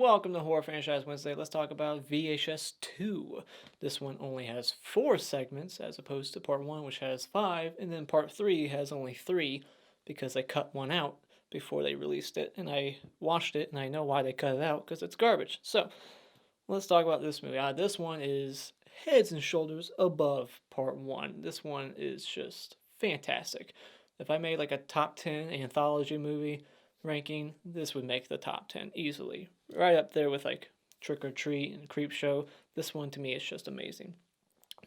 welcome to Horror Franchise Wednesday. Let's talk about VHS 2. This one only has 4 segments as opposed to part 1, which has 5, and then part 3 has only 3 because they cut one out before they released it. And I watched it and I know why they cut it out because it's garbage. So let's talk about this movie. This one is heads and shoulders above part 1. This one is just fantastic. If I made like a top 10 anthology movie ranking, this would make the top 10 easily. Right up there with like Trick or Treat and Creep Show. This one to me is just amazing.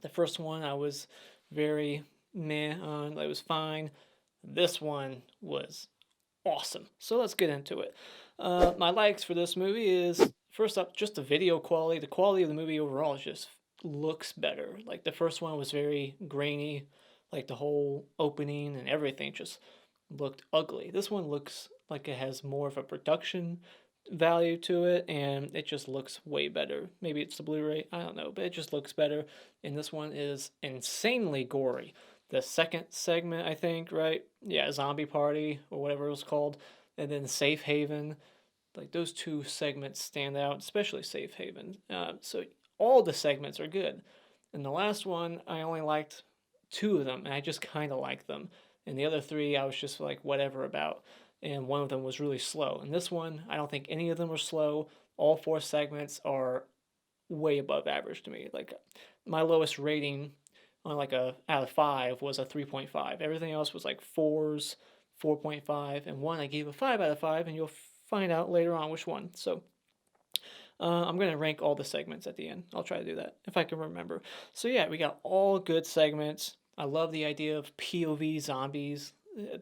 The first one I was very meh on, it was fine. This one was awesome. So let's get into it. My likes for this movie is, first up, just the video quality. The quality of the movie overall just looks better. Like the first one was very grainy, like the whole opening and everything just looked ugly. This one looks like it has more of a production value to it, and it just looks way better. Maybe it's the Blu-ray, I don't know, but it just looks better. And this one is insanely gory. The second segment, I think, right? Yeah, Zombie Party or whatever it was called, and then Safe Haven. Like those two segments stand out, especially Safe Haven. So all the segments are good. And the last one, I only liked 2 of them, and I just kind of liked them. And the other 3, I was just like whatever about. And one of them was really slow. And this one, I don't think any of them are slow. All 4 segments are way above average to me. Like my lowest rating on like a out of 5 was a 3.5. Everything else was like 4s, 4.5, and one I gave a 5 out of 5, and you'll find out later on which one. So I'm going to rank all the segments at the end. I'll try to do that if I can remember. So yeah, we got all good segments. I love the idea of POV zombies.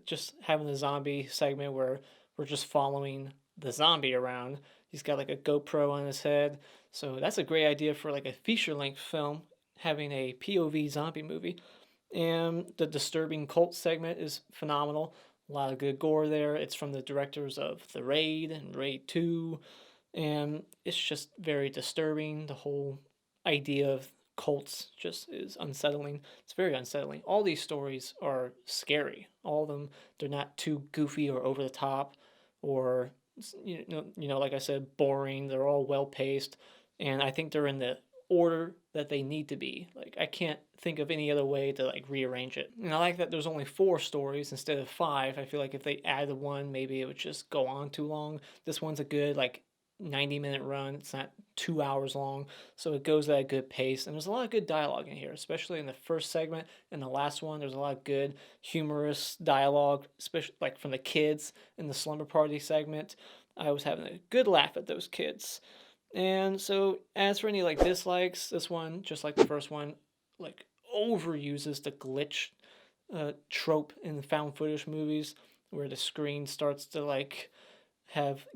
Just having the zombie segment where we're just following the zombie around. He's got like a GoPro on his head. So that's a great idea for like a feature-length film, having a POV zombie movie. And the disturbing cult segment is phenomenal. A lot of good gore there. It's from the directors of The Raid and Raid 2. And it's just very disturbing. The whole idea of cults just is unsettling. It's very unsettling. All these stories are scary. All of them, they're not too goofy or over the top or like I said, boring. They're all well paced, and I think they're in the order that they need to be. Like I can't think of any other way to like rearrange it. And I like that there's only 4 stories instead of 5. I feel like if they added one, maybe it would just go on too long. This one's a good like 90-minute run. It's not 2 hours long, so it goes at a good pace. And there's a lot of good dialogue in here, especially in the first segment and the last one. There's a lot of good humorous dialogue, especially like from the kids in the Slumber Party segment. I was having a good laugh at those kids. And so as for any like dislikes, this one, just like the first one, like overuses the glitch trope in the found footage movies where the screen starts to like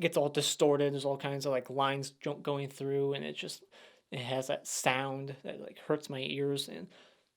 gets all distorted. There's all kinds of like lines going through, and it has that sound that like hurts my ears, and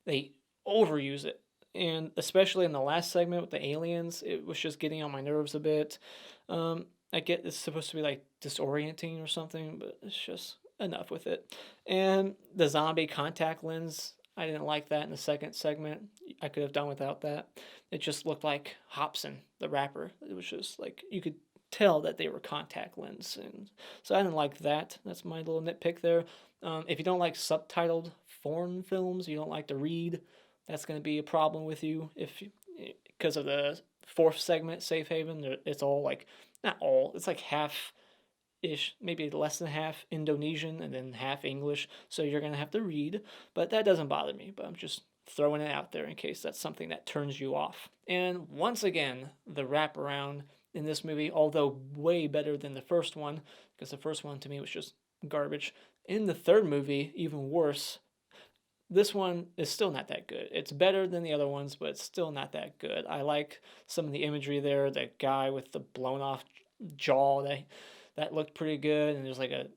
they overuse it. And especially in the last segment with the aliens, it was just getting on my nerves a bit. I get it's supposed to be like disorienting or something, but it's just enough with it. And the zombie contact lens, I didn't like that in the second segment. I could have done without that. It just looked like Hobson, the rapper. It was just like you could tell that they were contact lens, and so I didn't like that. That's my little nitpick there. If you don't like subtitled foreign films, you don't like to read, that's going to be a problem with you. Because of the 4th segment, Safe Haven, it's all like not all. It's like half ish, maybe less than half Indonesian and then half English. So you're gonna have to read, but that doesn't bother me. But I'm just throwing it out there in case that's something that turns you off. And once again, the wraparound in this movie, although way better than the first one, because the first one to me was just garbage. In the third movie, even worse. This one is still not that good. It's better than the other ones, but it's still not that good. I like some of the imagery there. That guy with the blown off jaw, that looked pretty good. And there's like a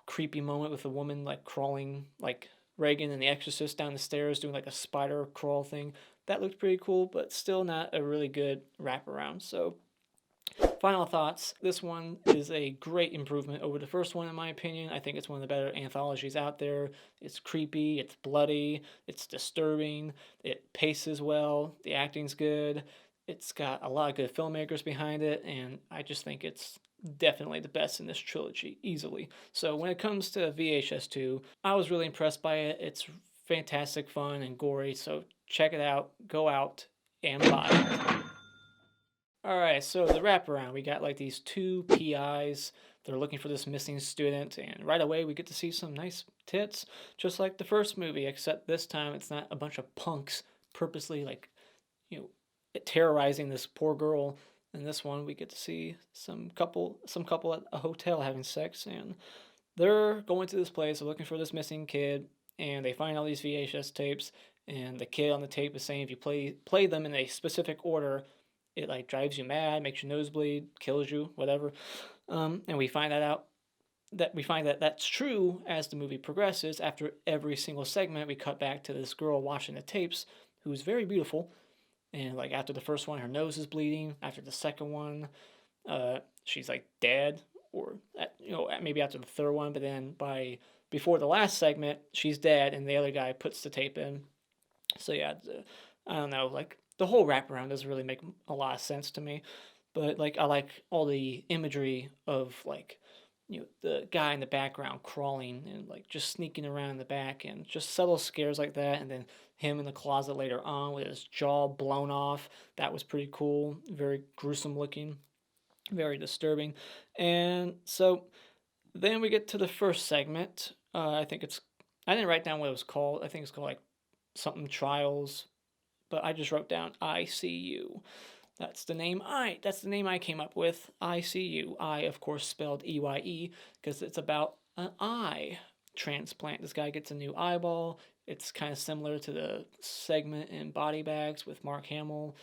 creepy moment with a woman like crawling like Reagan in The Exorcist down the stairs doing like a spider crawl thing. That looked pretty cool, but still not a really good wraparound. So final thoughts. This one is a great improvement over the first one, in my opinion. I think it's one of the better anthologies out there. It's creepy, it's bloody, it's disturbing, it paces well, the acting's good, it's got a lot of good filmmakers behind it, and I just think it's definitely the best in this trilogy, easily. So when it comes to VHS 2, I was really impressed by it. It's fantastic fun and gory, so check it out, go out, and buy it. Alright, so the wraparound, we got like these two PIs. They're looking for this missing student, and right away we get to see some nice tits, just like the first movie, except this time it's not a bunch of punks purposely like, you know, terrorizing this poor girl. In this one, we get to see some couple at a hotel having sex, and they're going to this place, they're looking for this missing kid, and they find all these VHS tapes, and the kid on the tape is saying if you play them in a specific order, it like drives you mad, makes you nosebleed, kills you, whatever. And we find that that's true as the movie progresses. After every single segment, we cut back to this girl watching the tapes, who's very beautiful. And like after the first one, her nose is bleeding. After the second one, she's like dead, or maybe after the third one. But then before the last segment, she's dead, and the other guy puts the tape in. So yeah, I don't know, like the whole wraparound doesn't really make a lot of sense to me. But like I like all the imagery of like the guy in the background crawling and like just sneaking around in the back, and just subtle scares like that, and then him in the closet later on with his jaw blown off. That was pretty cool, very gruesome looking, very disturbing. And so then we get to the first segment. I didn't write down what it was called. I think it's called like something trials, but I just wrote down ICU. That's the name I came up with. ICU. I, of course, spelled EYE because it's about an eye transplant. This guy gets a new eyeball. It's kind of similar to the segment in Body Bags with Mark Hamill,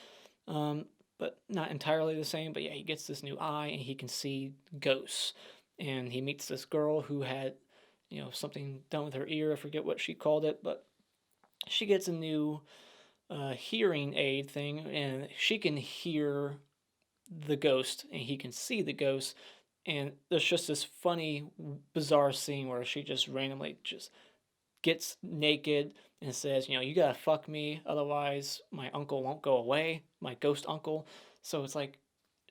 but not entirely the same. But yeah, he gets this new eye and he can see ghosts. And he meets this girl who had, something done with her ear. I forget what she called it, but she gets a new hearing aid thing, and she can hear the ghost and he can see the ghost. And there's just this funny, bizarre scene where she just randomly just gets naked and says, you gotta fuck me, otherwise my uncle won't go away, my ghost uncle. So it's like,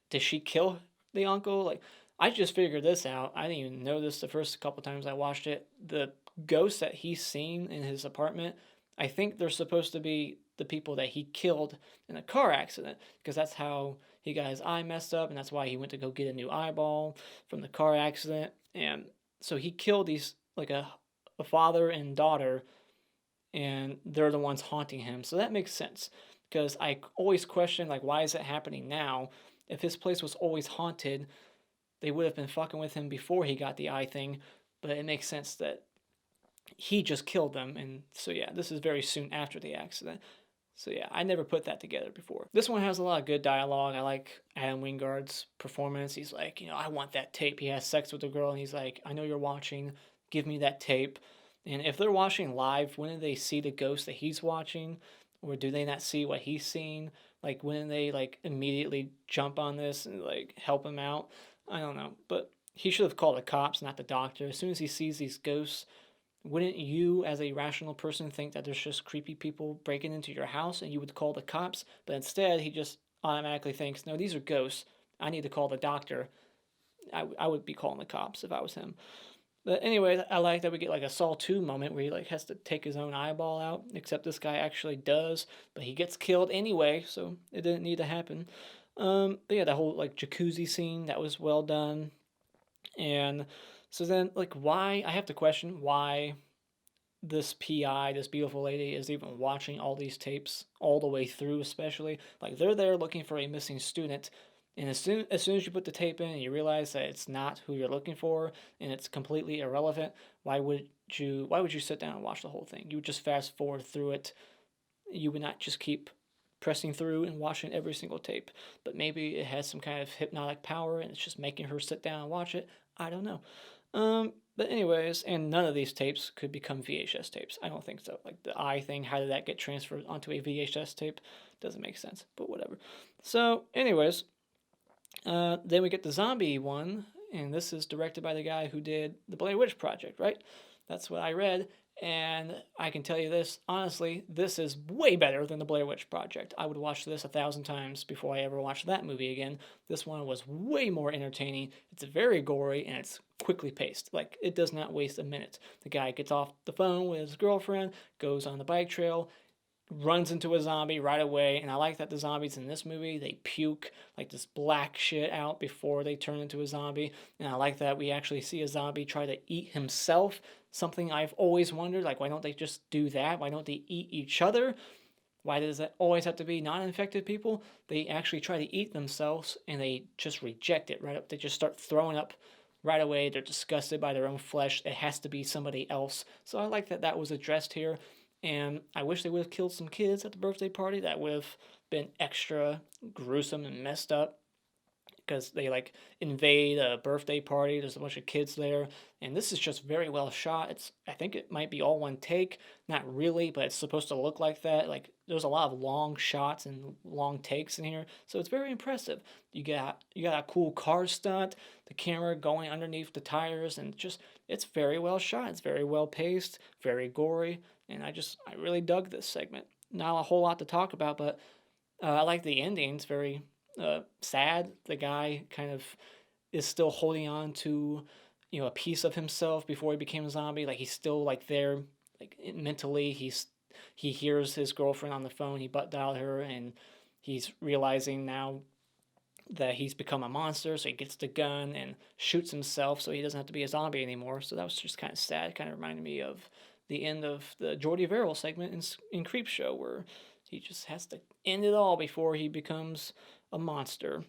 did she kill the uncle? Like, I just figured this out. I didn't even know this the first couple times I watched it. The ghosts that he's seen in his apartment, I think they're supposed to be the people that he killed in a car accident, because that's how he got his eye messed up, and that's why he went to go get a new eyeball from the car accident. And so he killed these, like a father and daughter, and they're the ones haunting him. So that makes sense, because I always question, like, why is it happening now? If his place was always haunted, they would have been fucking with him before he got the eye thing. But it makes sense that he just killed them. And so yeah, this is very soon after the accident. So yeah, I never put that together before. This one has a lot of good dialogue. I like Adam Wingard's performance. He's like, I want that tape. He has sex with the girl, and he's like, I know you're watching. Give me that tape. And if they're watching live, when do they see the ghost that he's watching? Or do they not see what he's seeing? Like, when they, like, immediately jump on this and, like, help him out? I don't know. But he should have called the cops, not the doctor. As soon as he sees these ghosts, wouldn't you, as a rational person, think that there's just creepy people breaking into your house and you would call the cops? But instead, he just automatically thinks, no, these are ghosts. I need to call the doctor. I would be calling the cops if I was him. But anyway, I like that we get like a Saw 2 moment where he like has to take his own eyeball out, except this guy actually does, but he gets killed anyway, so it didn't need to happen. But yeah, that whole like jacuzzi scene, that was well done. And so then, like, why, I have to question why this PI, this beautiful lady, is even watching all these tapes all the way through, especially. Like, they're there looking for a missing student, and as soon as you put the tape in and you realize that it's not who you're looking for and it's completely irrelevant, why would you sit down and watch the whole thing? You would just fast forward through it. You would not just keep pressing through and watching every single tape. But maybe it has some kind of hypnotic power and it's just making her sit down and watch it. I don't know. But anyways, and none of these tapes could become VHS tapes. I don't think so. Like the eye thing, how did that get transferred onto a VHS tape? Doesn't make sense, but whatever. So anyways, then we get the zombie one, and this is directed by the guy who did the Blair Witch Project, right? That's what I read. And I can tell you this, honestly, this is way better than the Blair Witch Project. I would watch this 1,000 times before I ever watched that movie again. This one was way more entertaining. It's very gory and it's quickly paced. Like, it does not waste a minute. The guy gets off the phone with his girlfriend, goes on the bike trail, runs into a zombie right away. And I like that the zombies in this movie, they puke like this black shit out before they turn into a zombie. And I like that we actually see a zombie try to eat himself. Something I've always wondered, like, why don't they just do that? Why don't they eat each other? Why does that always have to be non-infected people? They actually try to eat themselves and they just reject it right up. They just start throwing up right away. They're disgusted by their own flesh. It has to be somebody else. So I like that that was addressed here. And I wish they would have killed some kids at the birthday party. That would have been extra gruesome and messed up because they like invade a birthday party. There's a bunch of kids there, and this is just very well shot. I think it might be all one take, not really, but it's supposed to look like that. Like there's a lot of long shots and long takes in here, so it's very impressive. You got a cool car stunt, the camera going underneath the tires, and just it's very well shot. It's very well paced, very gory, and I really dug this segment. Not a whole lot to talk about, but I like the ending. It's very sad. The guy kind of is still holding on to, a piece of himself before he became a zombie. Like he's still like there, like mentally. He hears his girlfriend on the phone. He butt dialed her, and he's realizing now that he's become a monster. So he gets the gun and shoots himself, so he doesn't have to be a zombie anymore. So that was just kind of sad. It kind of reminded me of the end of the Jordy Verrill segment in Creepshow, where he just has to end it all before he becomes a monster.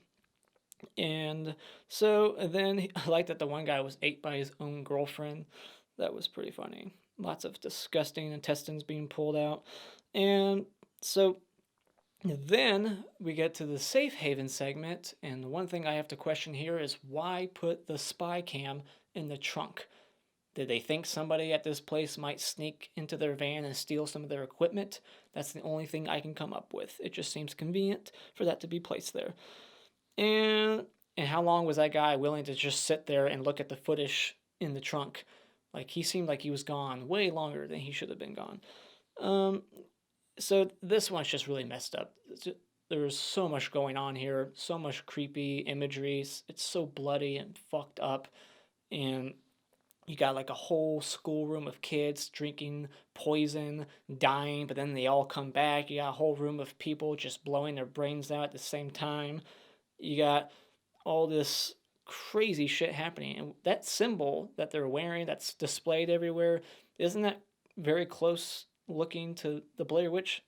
And so then I like that the one guy was ate by his own girlfriend. That was pretty funny. Lots of disgusting intestines being pulled out. And so then we get to the safe haven segment. And the one thing I have to question here is why put the spy cam in the trunk? Did they think somebody at this place might sneak into their van and steal some of their equipment? That's the only thing I can come up with. It just seems convenient for that to be placed there. And how long was that guy willing to just sit there and look at the footage in the trunk? Like he seemed like he was gone way longer than he should have been gone. So this one's just really messed up. There's so much going on here, so much creepy imagery. It's so bloody and fucked up, and you got like a whole schoolroom of kids drinking poison, dying, but then they all come back. You got a whole room of people just blowing their brains out at the same time. You got all this crazy shit happening. And that symbol that they're wearing that's displayed everywhere, isn't that very close looking to the Blair Witch?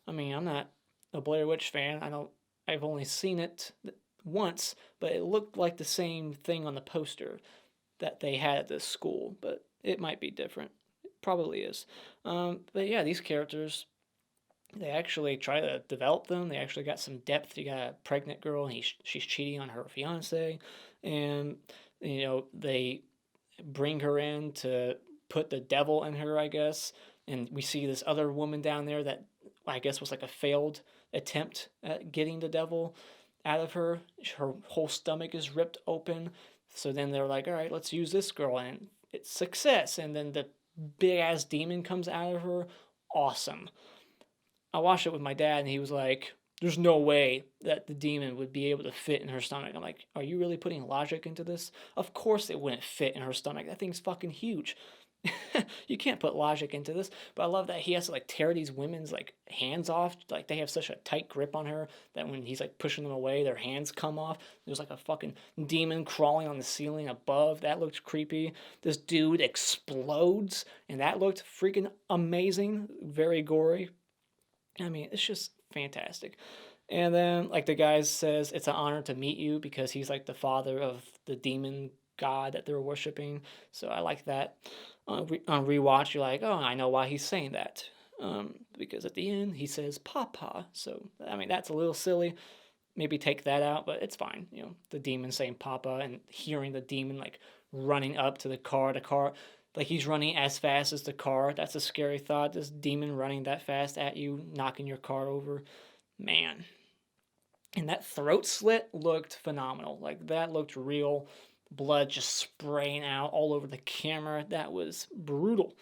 I mean, I'm not a Blair Witch fan. I've only seen it once, but it looked like the same thing on the poster that they had at this school, but it might be different. It probably is. But yeah, these characters, they actually try to develop them. They actually got some depth. You got a pregnant girl, and she's cheating on her fiance, and they bring her in to put the devil in her, I guess. And we see this other woman down there that I guess was like a failed attempt at getting the devil out of her. Her whole stomach is ripped open. So then they're like, all right, let's use this girl, and it's success. And then the big ass demon comes out of her. Awesome. I watched it with my dad, and he was like, there's no way that the demon would be able to fit in her stomach. I'm like, are you really putting logic into this? Of course it wouldn't fit in her stomach. That thing's fucking huge. You can't put logic into this. But I love that he has to like tear these women's like hands off. Like they have such a tight grip on her that when he's like pushing them away, their hands come off. There's like a fucking demon crawling on the ceiling above. That looked creepy. This dude explodes, and that looked freaking amazing. Very gory. I mean, it's just fantastic. And then, like, the guy says, it's an honor to meet you because he's, like, the father of the demon god that they're worshiping. So I like that. On rewatch, you're like, oh, I know why he's saying that. Because at the end, he says, Papa. So, I mean, that's a little silly. Maybe take that out, but it's fine. The demon saying Papa and hearing the demon, like, running up to the car. Like he's running as fast as the car. That's a scary thought. This demon running that fast at you, knocking your car over. Man. And that throat slit looked phenomenal. Like that looked real. Blood just spraying out all over the camera. That was brutal.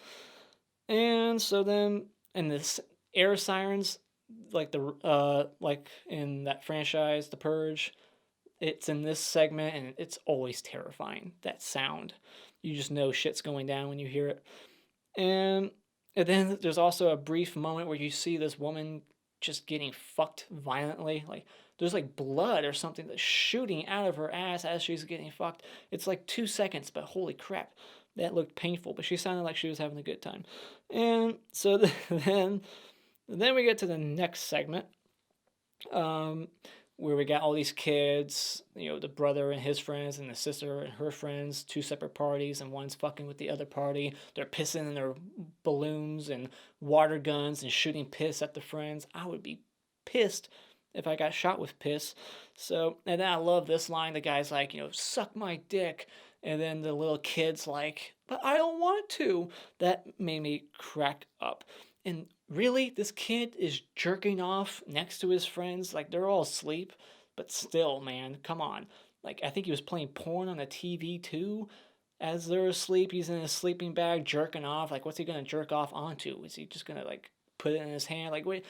And so then, and this air sirens, like like in that franchise, The Purge, it's in this segment, and it's always terrifying. That sound, you just know shit's going down when you hear it. And then there's also a brief moment where you see this woman just getting fucked violently. Like there's like blood or something that's shooting out of her ass as she's getting fucked. It's like 2 seconds, but holy crap, that looked painful. But she sounded like she was having a good time. And so then we get to the next segment, where we got all these kids, the brother and his friends and the sister and her friends, two separate parties, and one's fucking with the other party. They're pissing in their balloons and water guns and shooting piss at the friends. I would be pissed if I got shot with piss. So, and then I love this line. The guy's like, suck my dick. And then the little kid's like, but I don't want to. That made me crack up. And really, this kid is jerking off next to his friends. Like, they're all asleep. But still, man, come on. Like, I think he was playing porn on the TV, too. As they're asleep, he's in his sleeping bag, jerking off. Like, what's he going to jerk off onto? Is he just going to, like, put it in his hand? Like, wait,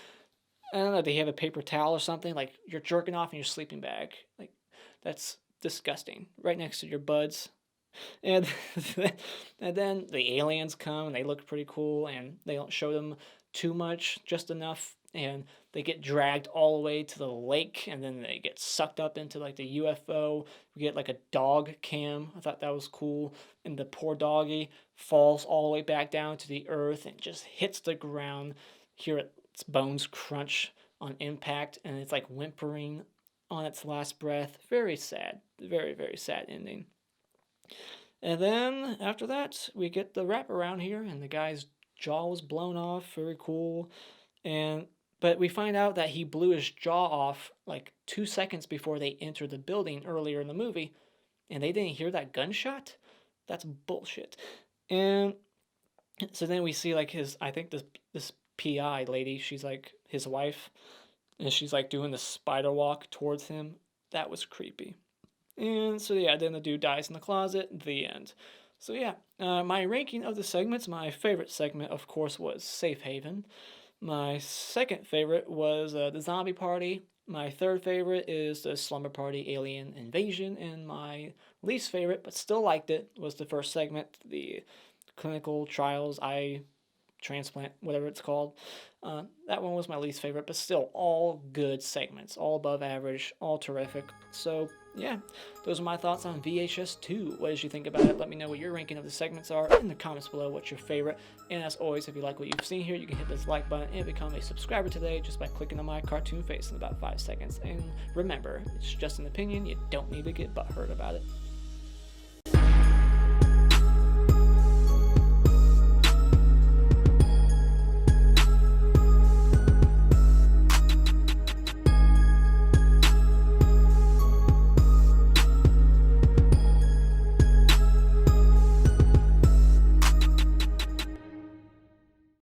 I don't know, do he have a paper towel or something? Like, you're jerking off in your sleeping bag. Like, that's disgusting. Right next to your buds. And and then the aliens come, and they look pretty cool, and they don't show them too much, just enough, and they get dragged all the way to the lake, and then they get sucked up into like the UFO. We get like a dog cam. I thought that was cool. And the poor doggy falls all the way back down to the earth and just hits the ground. Hear its bones crunch on impact, and it's like whimpering on its last breath. Very sad. Very, very sad ending. And then after that, we get the wraparound here, and the guy's jaw was blown off. Very cool. But we find out that he blew his jaw off like 2 seconds before they entered the building earlier in the movie, and they didn't hear that gunshot. That's bullshit. And so then we see like I think this PI lady, she's like his wife, and she's like doing the spider walk towards him. That was creepy. And so yeah, then the dude dies in the closet, the end. So yeah, my ranking of the segments, my favorite segment, of course, was Safe Haven. My second favorite was the Zombie Party. My third favorite is the Slumber Party Alien Invasion. And my least favorite, but still liked it, was the first segment, the Clinical Trials Eye Transplant, whatever it's called. That one was my least favorite, but still all good segments, all above average, all terrific. So yeah, those are my thoughts on VHS 2. What did you think about it? Let me know what your ranking of the segments are in the comments below. What's your favorite? And as always, if you like what you've seen here, you can hit this like button and become a subscriber today just by clicking on my cartoon face in about 5 seconds. And remember, it's just an opinion. You don't need to get butthurt about it.